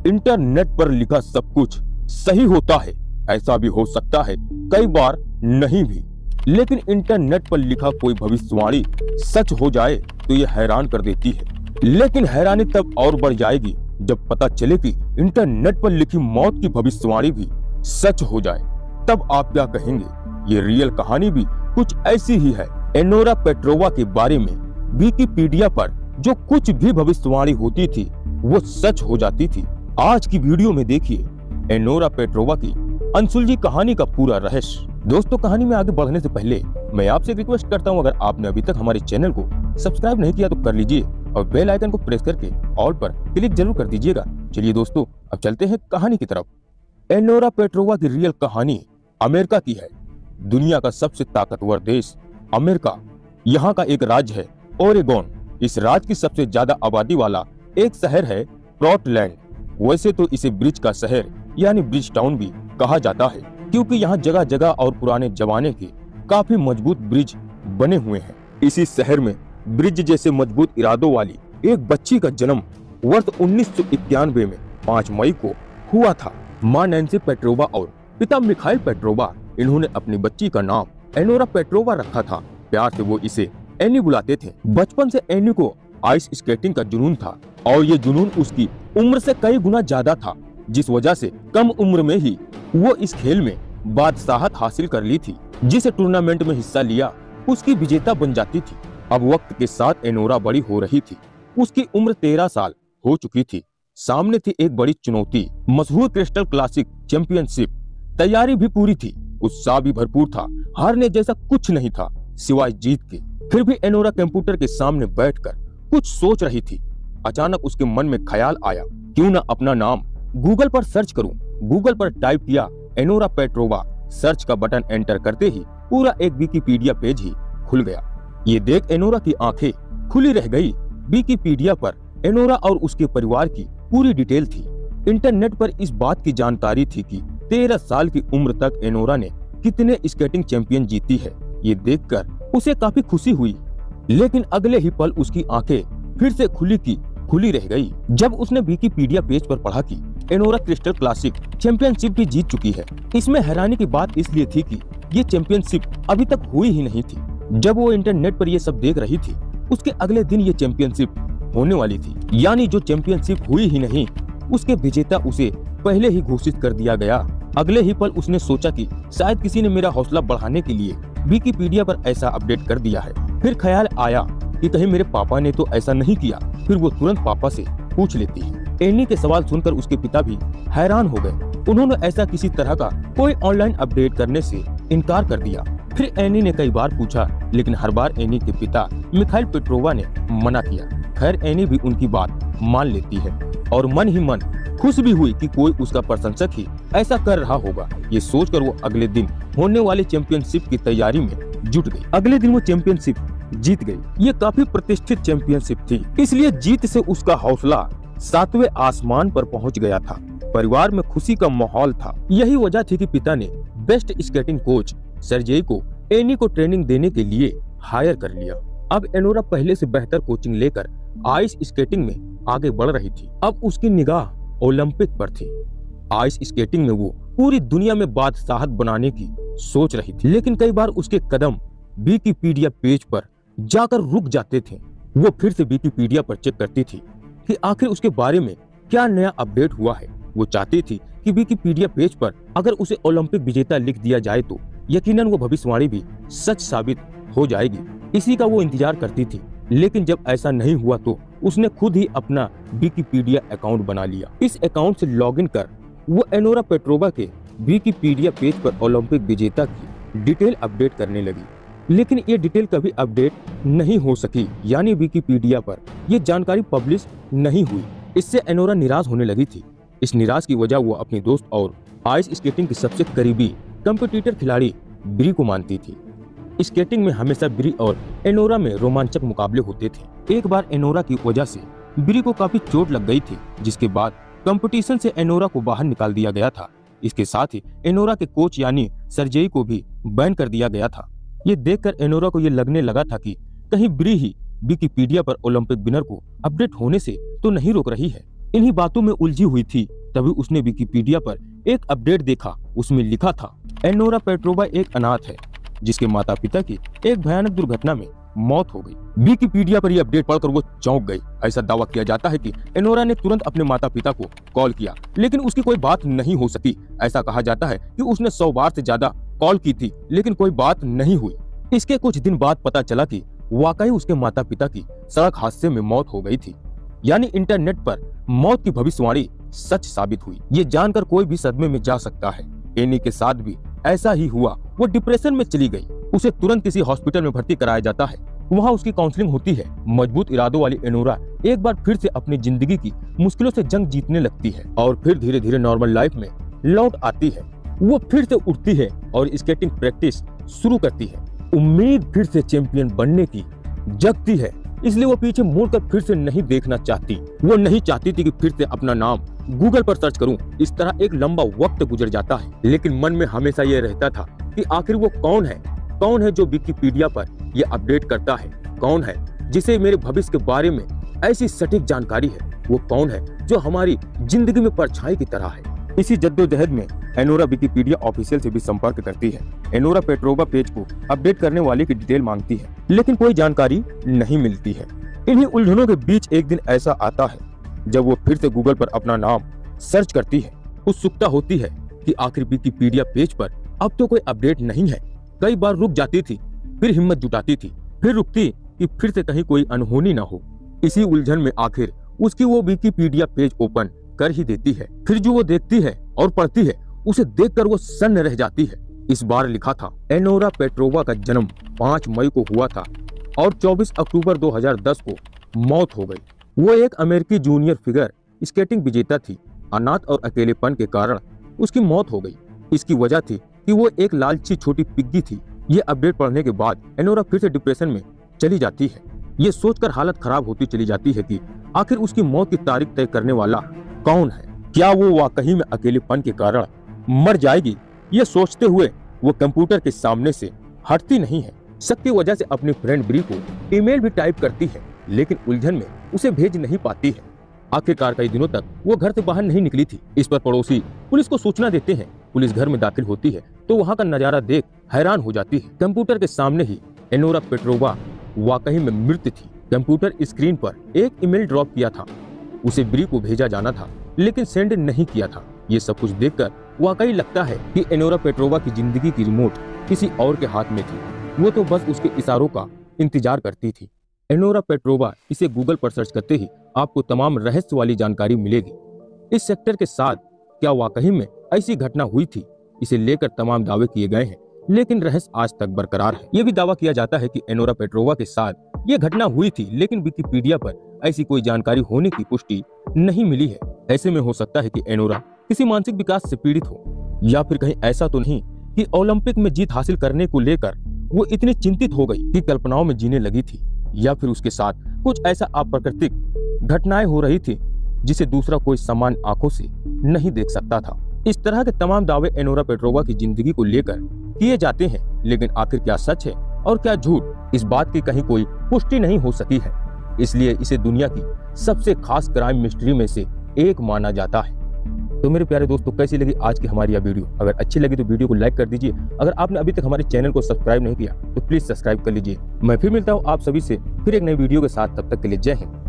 Internet पर लिखा सब कुछ सही होता है, ऐसा भी हो सकता है, कई बार नहीं भी। लेकिन इंटरनेट पर लिखा कोई भविष्यवाणी सच हो जाए तो ये हैरान कर देती है। लेकिन हैरानी तब और बढ़ जाएगी जब पता चले कि इंटरनेट पर लिखी मौत की भविष्यवाणी भी सच हो जाए। तब आप क्या कहेंगे? ये रियल कहानी भी कुछ ऐसी ही है। एनोरा पेट्रोवा के बारे में विकिपीडिया पर जो कुछ भी भविष्यवाणी होती थी वो सच हो जाती थी। आज की वीडियो में देखिए एनोरा पेट्रोवा की अनसुलझी कहानी का पूरा रहस्य। दोस्तों, कहानी में आगे बढ़ने से पहले मैं आपसे रिक्वेस्ट करता हूं, अगर आपने अभी तक हमारे चैनल को सब्सक्राइब नहीं किया तो कर लीजिए और बेल आइकन को प्रेस करके ऑल पर क्लिक जरूर कर दीजिएगा। चलिए दोस्तों, अब चलते हैं कहानी की तरफ। एनोरा पेट्रोवा की रियल कहानी अमेरिका की है। दुनिया का सबसे ताकतवर देश अमेरिका, यहाँ का एक राज्य है ओरेगोन। इस राज्य की सबसे ज्यादा आबादी वाला एक शहर है पोर्टलैंड। वैसे तो इसे ब्रिज का शहर यानी ब्रिज टाउन भी कहा जाता है, क्योंकि यहाँ जगह जगह और पुराने जमाने के काफी मजबूत ब्रिज बने हुए हैं। इसी शहर में ब्रिज जैसे मजबूत इरादों वाली एक बच्ची का जन्म वर्ष 1991 में 5 मई को हुआ था। माँ नैन्सी पेट्रोवा और पिता मिखाइल पेट्रोवा, इन्होंने अपनी बच्ची का नाम एनोरा पेट्रोवा रखा था। प्यार से वो इसे एनी बुलाते थे। बचपन से एनी को आइस स्केटिंग का जुनून था और ये जुनून उसकी उम्र से कई गुना ज्यादा था, जिस वजह से कम उम्र में ही वो इस खेल में बादशाहत हासिल कर ली थी। जिस टूर्नामेंट में हिस्सा लिया उसकी विजेता बन जाती थी। अब वक्त के साथ एनोरा बड़ी हो रही थी। उसकी उम्र 13 साल हो चुकी थी। सामने थी एक बड़ी चुनौती, मशहूर क्रिस्टल क्लासिक चैंपियनशिप। तैयारी भी पूरी थी, उत्साह भी भरपूर था। हारने जैसा कुछ नहीं था सिवाय जीत के। फिर भी एनोरा कंप्यूटर के सामने बैठकर कुछ सोच रही थी। अचानक उसके मन में ख्याल आया, क्यों न अपना नाम गूगल पर सर्च करूं। गूगल पर टाइप किया एनोरा पेट्रोवा। सर्च का बटन एंटर करते ही पूरा एक विकिपीडिया पेज ही खुल गया। ये देख एनोरा की आंखें खुली रह गई। विकिपीडिया पर एनोरा और उसके परिवार की पूरी डिटेल थी। इंटरनेट पर इस बात की जानकारी थी कि 13 साल की उम्र तक एनोरा ने कितने स्केटिंग चैंपियन जीती है। ये देखकर उसे काफी खुशी हुई, लेकिन अगले ही पल उसकी आंखें फिर से खुली रह गई जब उसने विकिपीडिया पेज पर पढ़ा कि एनोरा क्रिस्टल क्लासिक चैंपियनशिप भी जीत चुकी है। इसमें हैरानी की बात इसलिए थी कि ये चैंपियनशिप अभी तक हुई ही नहीं थी। जब वो इंटरनेट पर ये सब देख रही थी, उसके अगले दिन ये चैंपियनशिप होने वाली थी। यानी जो चैंपियनशिप हुई ही नहीं, उसके विजेता उसे पहले ही घोषित कर दिया गया। अगले ही पल उसने सोचा कि शायद किसी ने मेरा हौसला बढ़ाने के लिए विकिपीडिया पर ऐसा अपडेट कर दिया है। फिर ख्याल आया कि कहीं मेरे पापा ने तो ऐसा नहीं किया। फिर वो तुरंत पापा से पूछ लेती है। एनी के सवाल सुनकर उसके पिता भी हैरान हो गए। उन्होंने ऐसा किसी तरह का कोई ऑनलाइन अपडेट करने से इनकार कर दिया। फिर एनी ने कई बार पूछा, लेकिन हर बार एनी के पिता मिखाइल पेट्रोवा ने मना किया। खैर, एनी भी उनकी बात मान लेती है और मन ही मन खुश भी हुई कि कोई उसका प्रशंसक ही ऐसा कर रहा होगा। ये सोचकर वो अगले दिन होने वाली चैंपियनशिप की तैयारी में जुट गई। अगले दिन वो चैंपियनशिप जीत गई। ये काफी प्रतिष्ठित चैंपियनशिप थी, इसलिए जीत से उसका हौसला 7वें आसमान पर पहुंच गया था। परिवार में खुशी का माहौल था। यही वजह थी कि पिता ने बेस्ट स्केटिंग कोच सर्जेई को एनी को ट्रेनिंग देने के लिए हायर कर लिया। अब एनोरा पहले से बेहतर कोचिंग लेकर आइस स्केटिंग में आगे बढ़ रही थी। अब उसकी निगाह ओलंपिक पर थी। आइस स्केटिंग में वो पूरी दुनिया में बादशाहत बनाने की सोच रही थी। लेकिन कई बार उसके कदम विकिपीडिया पेज पर जाकर रुक जाते थे। वो फिर से विकिपीडिया पर चेक करती थी कि आखिर उसके बारे में क्या नया अपडेट हुआ है। वो चाहती थी कि विकिपीडिया पेज पर अगर उसे ओलंपिक विजेता लिख दिया जाए तो यकीनन वो भविष्यवाणी भी सच साबित हो जाएगी। इसी का वो इंतजार करती थी। लेकिन जब ऐसा नहीं हुआ तो उसने खुद ही अपना विकिपीडिया अकाउंट बना लिया। इस अकाउंट से लॉगिन कर वो एनोरा पेट्रोवा के विकिपीडिया पेज पर ओलंपिक विजेता की डिटेल अपडेट करने लगी। लेकिन ये डिटेल कभी अपडेट नहीं हो सकी, यानी विकिपीडिया पर ये जानकारी पब्लिश नहीं हुई। इससे एनोरा निराश होने लगी थी। इस निराश की वजह वो अपने दोस्त और आइस स्केटिंग की सबसे करीबी कंपटीटर खिलाड़ी ब्री को मानती थी। स्केटिंग में हमेशा ब्री और एनोरा में रोमांचक मुकाबले होते थे। एक बार एनोरा की वजह से ब्री को काफी चोट लग गई थी, जिसके बाद कंपटीशन से एनोरा को बाहर निकाल दिया गया था। इसके साथ ही एनोरा के कोच यानी सर्जेई को भी बैन कर दिया गया था। ये देखकर एनोरा को ये लगने लगा था कि कहीं ब्री ही विकिपीडिया पर ओलंपिक विनर को अपडेट होने से तो नहीं रोक रही है। इन्हीं बातों में उलझी हुई थी तभी उसने विकिपीडिया पर एक अपडेट देखा। उसमें लिखा था, एनोरा पेट्रोवा एक अनाथ है जिसके माता पिता की एक भयानक दुर्घटना में मौत हो गई। विकिपीडिया पर यह अपडेट पढ़कर वो चौंक गई। ऐसा दावा किया जाता है कि एनोरा ने तुरंत अपने माता पिता को कॉल किया, लेकिन उसकी कोई बात नहीं हो सकी। ऐसा कहा जाता है कि उसने 100 बार से ज्यादा कॉल की थी, लेकिन कोई बात नहीं हुई। इसके कुछ दिन बाद पता चला कि वाकई उसके माता पिता की सड़क हादसे में मौत हो गई थी। यानी इंटरनेट पर मौत की भविष्यवाणी सच साबित हुई। ये जानकर कोई भी सदमे में जा सकता है। एनी के साथ भी ऐसा ही हुआ। वो डिप्रेशन में चली गई। उसे तुरंत किसी हॉस्पिटल में भर्ती कराया जाता है। वहाँ उसकी काउंसलिंग होती है। मजबूत इरादों वाली एनोरा एक बार फिर से अपनी जिंदगी की मुश्किलों से जंग जीतने लगती है और फिर धीरे धीरे नॉर्मल लाइफ में लौट आती है। वो फिर से उठती है और स्केटिंग प्रैक्टिस शुरू करती है। उम्मीद फिर से चैंपियन बनने की जगती है, इसलिए वो पीछे मुड़कर फिर से नहीं देखना चाहती। वो नहीं चाहती थी कि फिर से अपना नाम गूगल पर सर्च करूं। इस तरह एक लंबा वक्त गुजर जाता है, लेकिन मन में हमेशा ये रहता था कि आखिर वो कौन है जो विकिपीडिया पर ये अपडेट करता है, कौन है जिसे मेरे भविष्य के बारे में ऐसी सटीक जानकारी है, वो कौन है जो हमारी जिंदगी में परछाई की तरह है। इसी जद्दोजहद में एनोरा विकिपीडिया ऑफिशियल से भी संपर्क करती है। एनोरा पेट्रोवा पेज को अपडेट करने वाले की डिटेल मांगती है, लेकिन कोई जानकारी नहीं मिलती है। इन्हीं उलझनों के बीच एक दिन ऐसा आता है जब वो फिर से गूगल पर अपना नाम सर्च करती है। उत्सुकता होती है कि आखिर विकिपीडिया पेज पर अब तो कोई अपडेट नहीं है। कई बार रुक जाती थी, फिर हिम्मत जुटाती थी, फिर रुकती कि फिर से कहीं कोई अनहोनी ना हो। इसी उलझन में आखिर उसकी वो विकिपीडिया पेज ओपन कर ही देती है। फिर जो वो देखती है और पढ़ती है, उसे देखकर वो सन्न रह जाती है। इस बार लिखा था, एनोरा पेट्रोवा का जन्म 5 मई को हुआ था और 24 अक्टूबर 2010 को मौत हो गई। वो एक अमेरिकी जूनियर फिगर स्केटिंग विजेता थी। अनाथ और अकेलेपन के कारण उसकी मौत हो गई। इसकी वजह थी कि वो एक लालची छोटी पिग्गी थी। ये अपडेट पढ़ने के बाद एनोरा फिर से डिप्रेशन में चली जाती है। ये सोचकर हालत खराब होती चली जाती है कि आखिर उसकी मौत की तारीख तय करने वाला कौन है। क्या वो वाकई में अकेलेपन के कारण मर जाएगी? ये सोचते हुए वो कंप्यूटर के सामने से हटती नहीं है। शक की वजह से अपने फ्रेंड ब्री को ईमेल भी टाइप करती है, लेकिन उलझन में उसे भेज नहीं पाती है। आखिरकार कई दिनों तक वो घर से बाहर नहीं निकली थी। इस पर पड़ोसी पुलिस को सूचना देते हैं। पुलिस घर में दाखिल होती है तो वहाँ का नजारा देख हैरान हो जाती है। कंप्यूटर के सामने ही एनोरा पेट्रोवा वाकई में मृत थी। कंप्यूटर स्क्रीन पर एक ईमेल ड्रॉप किया था। उसे ब्री को भेजा जाना था, लेकिन सेंड नहीं किया था। ये सब कुछ देखकर वाकई लगता है कि एनोरा पेट्रोवा की जिंदगी की रिमोट किसी और के हाथ में थी। वो तो बस उसके इशारों का इंतजार करती थी। एनोरा पेट्रोवा, इसे गूगल पर सर्च करते ही आपको तमाम रहस्य वाली जानकारी मिलेगी। इस सेक्टर के साथ क्या वाकई में ऐसी घटना हुई थी? इसे लेकर तमाम दावे किए गए हैं, लेकिन रहस्य आज तक बरकरार है। ये भी दावा किया जाता है कि एनोरा पेट्रोवा के साथ ये घटना हुई थी, लेकिन विकिपीडिया पर ऐसी कोई जानकारी होने की पुष्टि नहीं मिली है। ऐसे में हो सकता है कि एनोरा किसी मानसिक विकास से पीड़ित हो, या फिर कहीं ऐसा तो नहीं कि ओलंपिक में जीत हासिल करने को लेकर वो इतनी चिंतित हो गई कि कल्पनाओं में जीने लगी थी, या फिर उसके साथ कुछ ऐसा अप्राकृतिक घटनाएं हो रही थी जिसे दूसरा कोई समान आंखों से नहीं देख सकता था। इस तरह के तमाम दावे एनोरा पेट्रोवा की जिंदगी को लेकर किए जाते हैं, लेकिन आखिर क्या सच है और क्या झूठ, इस बात की कहीं कोई पुष्टि नहीं हो सकी है। इसलिए इसे दुनिया की सबसे खास क्राइम मिस्ट्री में से एक माना जाता है। तो मेरे प्यारे दोस्तों, कैसी लगी आज की हमारी यह वीडियो? अगर अच्छी लगी तो वीडियो को लाइक कर दीजिए। अगर आपने अभी तक हमारे चैनल को सब्सक्राइब नहीं किया तो प्लीज सब्सक्राइब कर लीजिए। मैं फिर मिलता हूँ आप सभी से फिर एक नई वीडियो के साथ। तब तक के लिए जय हिंद।